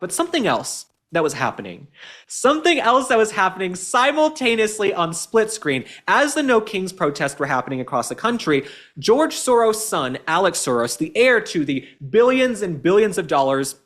But something else that was happening simultaneously on split screen as the No Kings protests were happening across the country. George Soros' son, Alex Soros, the heir to the billions and billions of dollars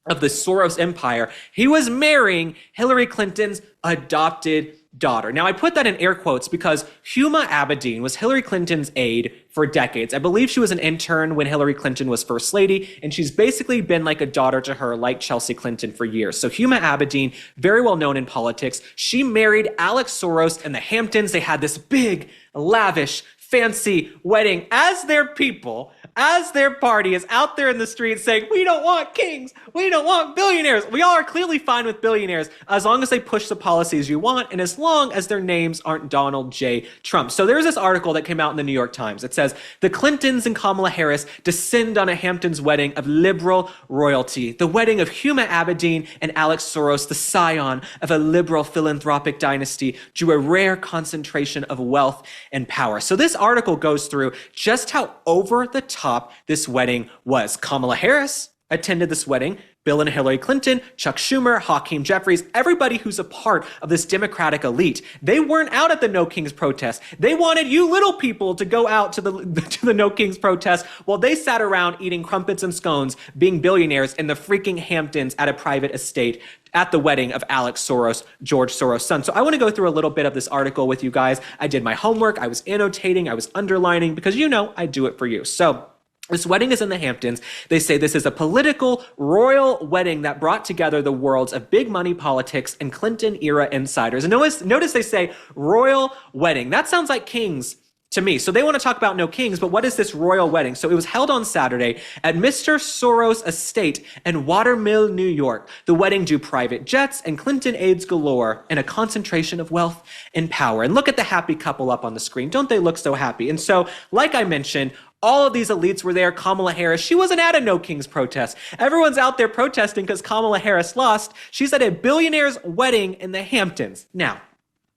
of the Soros empire, he was marrying Hillary Clinton's adopted daughter. Now, I put that in air quotes because Huma Abedin was Hillary Clinton's aide for decades. I believe she was an intern when Hillary Clinton was first lady, and she's basically been like a daughter to her, like Chelsea Clinton, for years. So Huma Abedin, very well known in politics, she married Alex Soros in the Hamptons. They had this big, lavish, fancy wedding as their people, as their party is out there in the streets saying, we don't want kings, we don't want billionaires. We all are clearly fine with billionaires as long as they push the policies you want and as long as their names aren't Donald J. Trump. So there's this article that came out in the New York Times. It says, the Clintons and Kamala Harris descend on a Hamptons wedding of liberal royalty. The wedding of Huma Abedin and Alex Soros, the scion of a liberal philanthropic dynasty, drew a rare concentration of wealth and power. So this article goes through just how over the top this wedding was. Kamala Harris attended this wedding. Bill and Hillary Clinton, Chuck Schumer, Hakeem Jeffries, everybody who's a part of this Democratic elite, they weren't out at the No Kings protest. They wanted you little people to go out to the No Kings protest while they sat around eating crumpets and scones, being billionaires in the freaking Hamptons at a private estate at the wedding of Alex Soros, George Soros' son. So I want to go through a little bit of this article with you guys. I did my homework. I was annotating. I was underlining because I do it for you. So this wedding is in the Hamptons. They say this is a political royal wedding that brought together the worlds of big money politics and Clinton era insiders. And notice they say royal wedding. That sounds like kings to me. So they want to talk about no kings, but what is this royal wedding? So it was held on Saturday at Mr. Soros' estate in Watermill, New York. The wedding drew private jets and Clinton aides galore and a concentration of wealth and power. And look at the happy couple up on the screen. Don't they look so happy? And so, like I mentioned, all of these elites were there. Kamala Harris, she wasn't at a No Kings protest. Everyone's out there protesting because Kamala Harris lost. She's at a billionaire's wedding in the Hamptons. Now,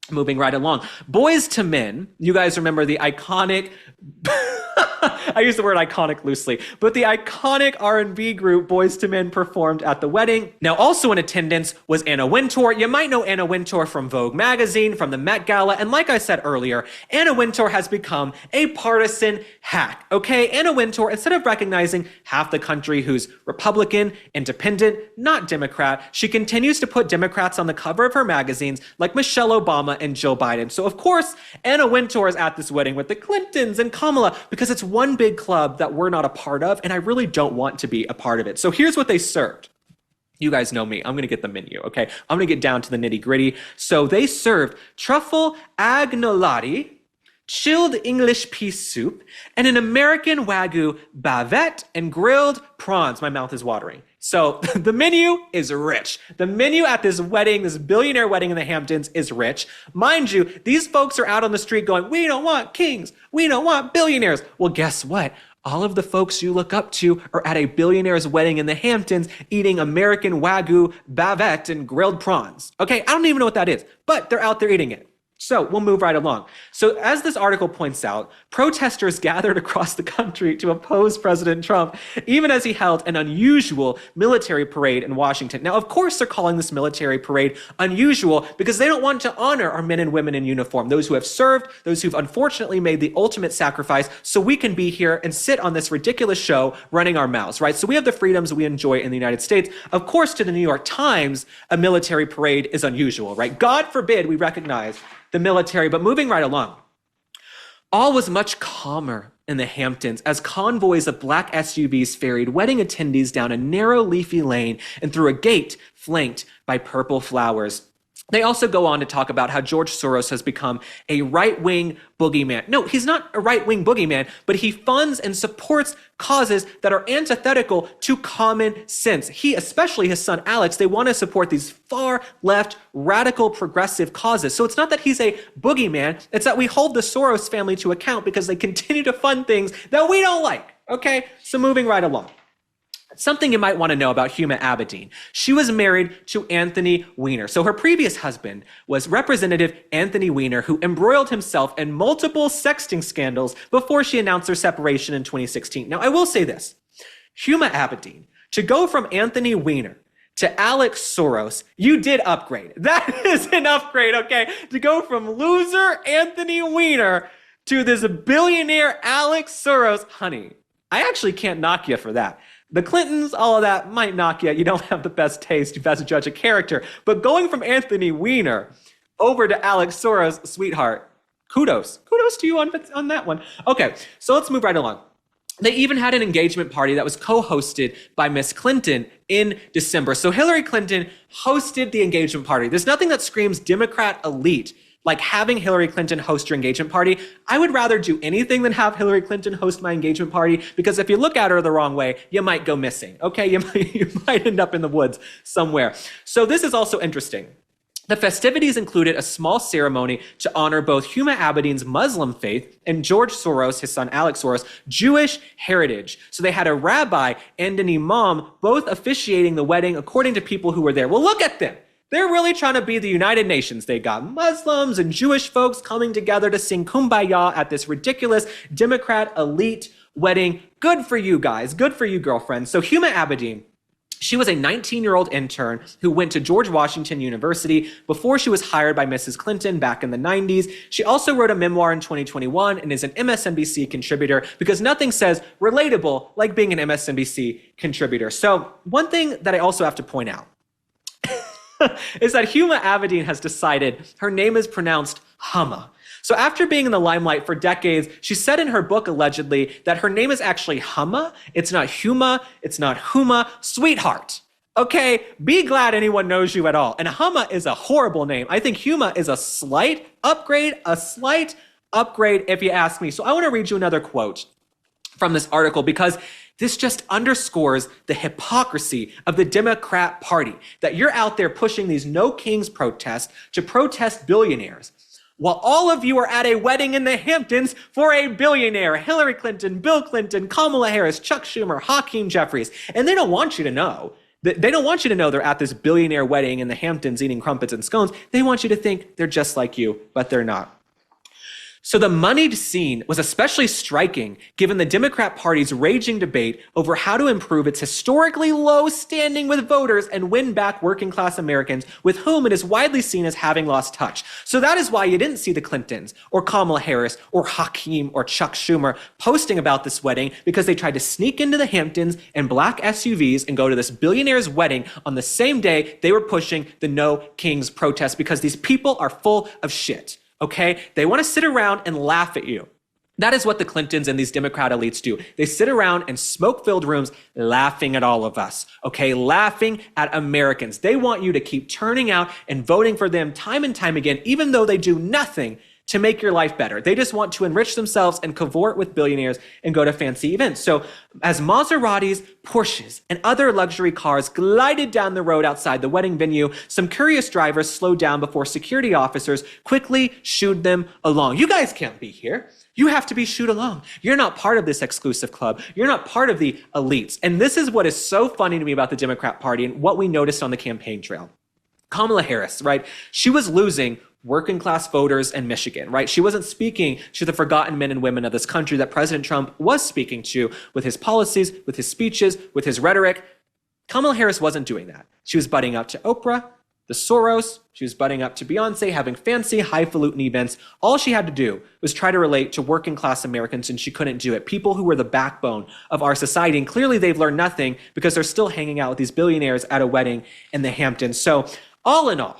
moving right along. Boys to Men, you guys remember the iconic... I use the word iconic loosely, but the iconic R&B group Boys to Men performed at the wedding. Now, also in attendance was Anna Wintour. You might know Anna Wintour from Vogue magazine, from the Met Gala, and like I said earlier, Anna Wintour has become a partisan hack, okay? Anna Wintour, instead of recognizing half the country who's Republican, independent, not Democrat, she continues to put Democrats on the cover of her magazines like Michelle Obama and Joe Biden. So, of course, Anna Wintour is at this wedding with the Clintons and Kamala because it's one big club that we're not a part of, and I really don't want to be a part of it. So here's what they served. You guys know me. I'm going to get the menu, okay? I'm going to get down to the nitty gritty. So they served truffle agnolotti, chilled English pea soup, and an American Wagyu bavette and grilled prawns. My mouth is watering. So the menu is rich. The menu at this wedding, this billionaire wedding in the Hamptons, is rich. Mind you, these folks are out on the street going, we don't want kings. We don't want billionaires. Well, guess what? All of the folks you look up to are at a billionaire's wedding in the Hamptons eating American Wagyu bavette and grilled prawns. Okay, I don't even know what that is, but they're out there eating it. So we'll move right along. So as this article points out, protesters gathered across the country to oppose President Trump, even as he held an unusual military parade in Washington. Now, of course, they're calling this military parade unusual because they don't want to honor our men and women in uniform, those who have served, those who've unfortunately made the ultimate sacrifice so we can be here and sit on this ridiculous show running our mouths, right? So we have the freedoms we enjoy in the United States. Of course, to the New York Times, a military parade is unusual, right? God forbid we recognize the military, but moving right along. All was much calmer in the Hamptons as convoys of black SUVs ferried wedding attendees down a narrow leafy lane and through a gate flanked by purple flowers. They also go on to talk about how George Soros has become a right-wing boogeyman. No, he's not a right-wing boogeyman, but he funds and supports causes that are antithetical to common sense. He, especially his son Alex, they want to support these far-left, radical, progressive causes. So it's not that he's a boogeyman, it's that we hold the Soros family to account because they continue to fund things that we don't like. Okay, so moving right along. Something you might want to know about Huma Abedin. She was married to Anthony Weiner. So her previous husband was Representative Anthony Weiner, who embroiled himself in multiple sexting scandals before she announced their separation in 2016. Now, I will say this. Huma Abedin, to go from Anthony Weiner to Alex Soros, you did upgrade. That is an upgrade, okay? To go from loser Anthony Weiner to this billionaire Alex Soros. Honey, I actually can't knock you for that. The Clintons, all of that might knock you. You don't have the best taste. You have to judge a character. But going from Anthony Weiner over to Alex Soros, sweetheart, kudos. Kudos to you on that one. Okay, so let's move right along. They even had an engagement party that was co-hosted by Miss Clinton in December. So Hillary Clinton hosted the engagement party. There's nothing that screams Democrat elite like having Hillary Clinton host your engagement party. I would rather do anything than have Hillary Clinton host my engagement party, because if you look at her the wrong way, you might go missing, okay? You might end up in the woods somewhere. So this is also interesting. The festivities included a small ceremony to honor both Huma Abedin's Muslim faith and George Soros, his son Alex Soros, Jewish heritage. So they had a rabbi and an imam both officiating the wedding according to people who were there. Well, look at them. They're really trying to be the United Nations. They got Muslims and Jewish folks coming together to sing Kumbaya at this ridiculous Democrat elite wedding. Good for you guys. Good for you, girlfriends. So Huma Abedin, she was a 19-year-old intern who went to George Washington University before she was hired by Mrs. Clinton back in the 90s. She also wrote a memoir in 2021 and is an MSNBC contributor, because nothing says relatable like being an MSNBC contributor. So one thing that I also have to point out is that Huma Abedin has decided her name is pronounced Huma. So after being in the limelight for decades, she said in her book, allegedly, that her name is actually Huma. It's not Huma. It's not Huma. Sweetheart. Okay, be glad anyone knows you at all. And Huma is a horrible name. I think Huma is a slight upgrade if you ask me. So I want to read you another quote from this article, because this just underscores the hypocrisy of the Democrat Party, that you're out there pushing these No Kings protests to protest billionaires, while all of you are at a wedding in the Hamptons for a billionaire: Hillary Clinton, Bill Clinton, Kamala Harris, Chuck Schumer, Hakeem Jeffries. And they don't want you to know. They don't want you to know they're at this billionaire wedding in the Hamptons eating crumpets and scones. They want you to think they're just like you, but they're not. So the moneyed scene was especially striking given the Democrat Party's raging debate over how to improve its historically low standing with voters and win back working class Americans, with whom it is widely seen as having lost touch. So that is why you didn't see the Clintons or Kamala Harris or Hakeem or Chuck Schumer posting about this wedding, because they tried to sneak into the Hamptons in black SUVs and go to this billionaire's wedding on the same day they were pushing the No Kings protest, because these people are full of shit. Okay, they want to sit around and laugh at you. That is what the Clintons and these Democrat elites do. They sit around in smoke-filled rooms laughing at all of us, okay? Laughing at Americans. They want you to keep turning out and voting for them time and time again, even though they do nothing to make your life better. They just want to enrich themselves and cavort with billionaires and go to fancy events. So as Maseratis, Porsches, and other luxury cars glided down the road outside the wedding venue, some curious drivers slowed down before security officers quickly shooed them along. You guys can't be here. You have to be shooed along. You're not part of this exclusive club. You're not part of the elites. And this is what is so funny to me about the Democrat Party and what we noticed on the campaign trail. Kamala Harris, right? She was losing working class voters in Michigan, right? She wasn't speaking to the forgotten men and women of this country that President Trump was speaking to with his policies, with his speeches, with his rhetoric. Kamala Harris wasn't doing that. She was butting up to Oprah, the Soros, she was butting up to Beyonce, having fancy, highfalutin events. All she had to do was try to relate to working class Americans, and she couldn't do it. People who were the backbone of our society, and clearly they've learned nothing because they're still hanging out with these billionaires at a wedding in the Hamptons. So all in all,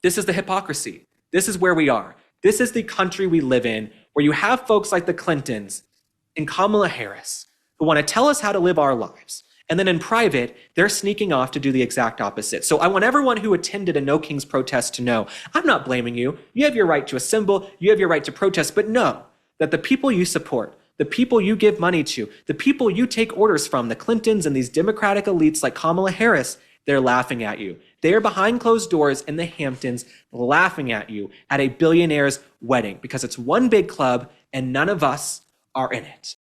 this is the hypocrisy. This is where we are. This is the country we live in, where you have folks like the Clintons and Kamala Harris who want to tell us how to live our lives. And then in private, they're sneaking off to do the exact opposite. So I want everyone who attended a No Kings protest to know, I'm not blaming you. You have your right to assemble. You have your right to protest. But know that the people you support, the people you give money to, the people you take orders from, the Clintons and these Democratic elites like Kamala Harris, they're laughing at you. They are behind closed doors in the Hamptons laughing at you at a billionaire's wedding, because it's one big club and none of us are in it.